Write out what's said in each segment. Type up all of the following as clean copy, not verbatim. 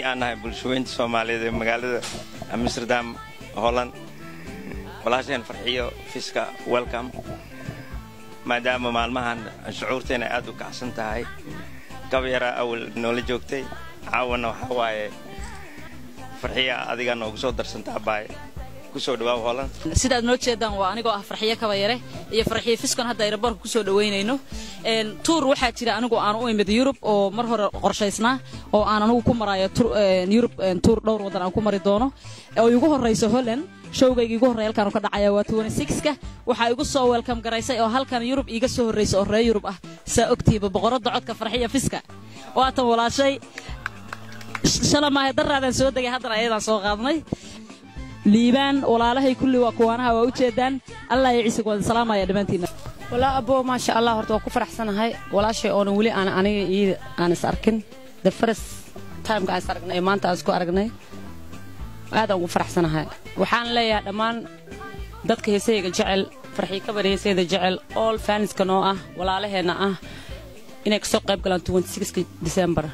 أنا بلشوين سومالي مقالة أمستردام هولند بلاشين فرحية فيسكا ويلكم ما دام مالمهن شعورتنا أدو كعسنتهاي كبيرة أول نولي جوكتي عاونا وحواي فرحية أديغا نوغسو درسنتها باي kusoo dhawaad Holland sida aad noo jeedaan waa aniga ah farxiye kaba yare iyo farxiye fiskan hadda ay barku kusoo dhaweynayno tour waxa jira anigu aan u imid Europe oo mar hore qorshaysnaa oo aan anigu ku marayo Europe tour dhowr wadan aan ku mari doono oo ugu horeyso Holland showgayga ugu horeeyay halkaan ka dhacaya waa 26ka waxa igu soo welcome garaysay oo halkaan Europe iga soo horeysay oo reer Europe ah saa ogtiiba boqorada codka farxiye fiska waa tan walaashay shalama daraadan soo dagay hadda ayadaan soo qaadnay liibaan walaalahay kulli waa kuwanaha waa u jeedaan Allah ya ciise wada salaamaya dhamantiina wala abo ma sha Allah horta ku faraxsanahay walaashay oo wali aniga aan is arkin the first time aan is aragnay maanta aan isku aragnay aad aan ugu faraxsanahay waxaan leeyahay dhamaan dadka heesayga jecel farxii ka bareysayda jecel all fans kanoo ah walaalaheena ah inay ka soo qayb galaan 26 December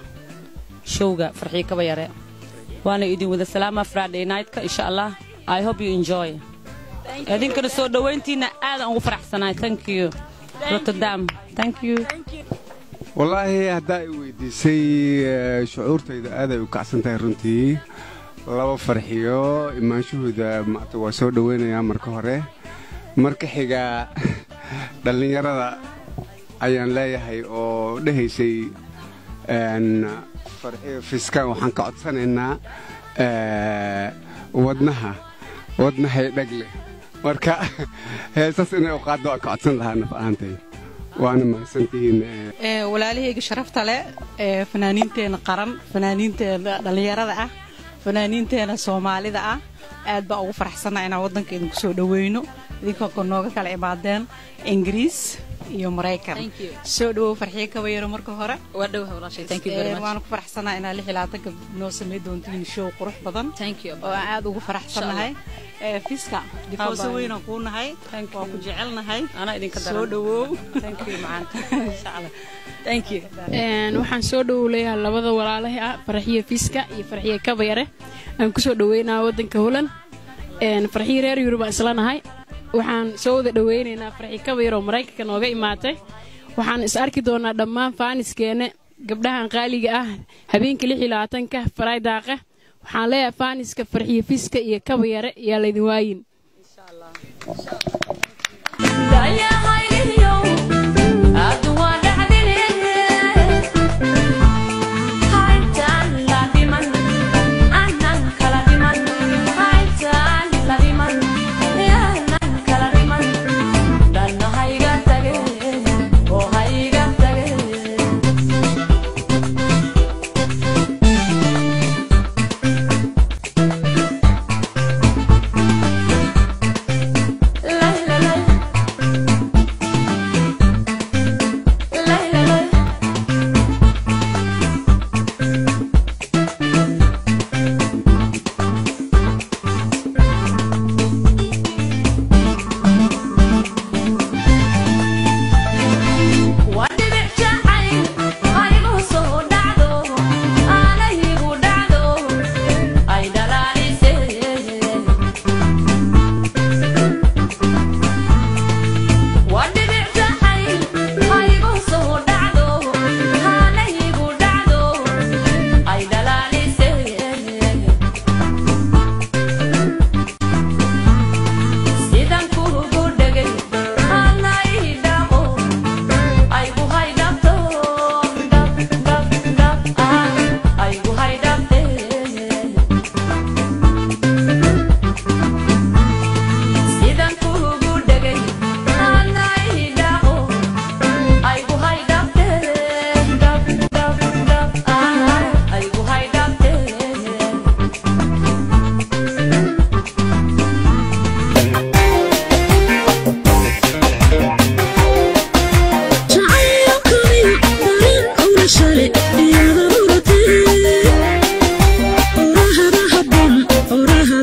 showga farxii ka bayare وانا يدين وذا سلامة Friday night إن شاء الله I hope you enjoy. هذين كانوا سو دوينتينا أنا أغفر حسنا thank you روتردام thank you. والله هذا ودي سي شعورتي إذا هذا وكعسنت رنتي الله فرحيو إما شو إذا ما تواسو دوينا يا مركورة مركحيجا دلني يرى أيان لا يهي أو ده سي أن فرحي فيسكا وحن كعطسنا ودنها دقلي مركا هسه إنه قادوا كعطسن لها نفانتي وأنا ما سنتين ولا ليه شرفت على فنانين تين قرن فنانين تين دليرة فنانين تين سومالي ذا أدبا فرح سنة أنا ودن كده كسود وينو ذيك كنا كلا بعدين إنجليز يوم رايكر سودو فرحية كبيرة مركو هرا ودوها ولا شيء thank you very much وأنا فرح سنة أنا اللي حلاتك بنوسم يدون تين شو قرح بدن thank you وعاد وفرح سنة هاي فيسكا دفوس وين أكون هاي وكجعلنا هاي أنا إذا كده سودو thank you معاك إن شاء الله thank you waxaan soo dhaweeyaa labada walaalahay ah farxiye fiska iyo farxiye kabayare aan ku soo dhaweynaa wadanka Holland farxiye reer Europe islanahay waxaan soo wada dhaweynaynaa farxi kabayro Mareykanka nooga imaatay waxaan is arki doonaa dhammaan faaniskeena gabdhahan qaaliga ah habeenkii 26ka Friday-ga waxaan leeyahay faaniska farxiye fiska iyo kabayare yaa la idin waayin insha Allah شالي يا ضرورتي وراها ذهب وراها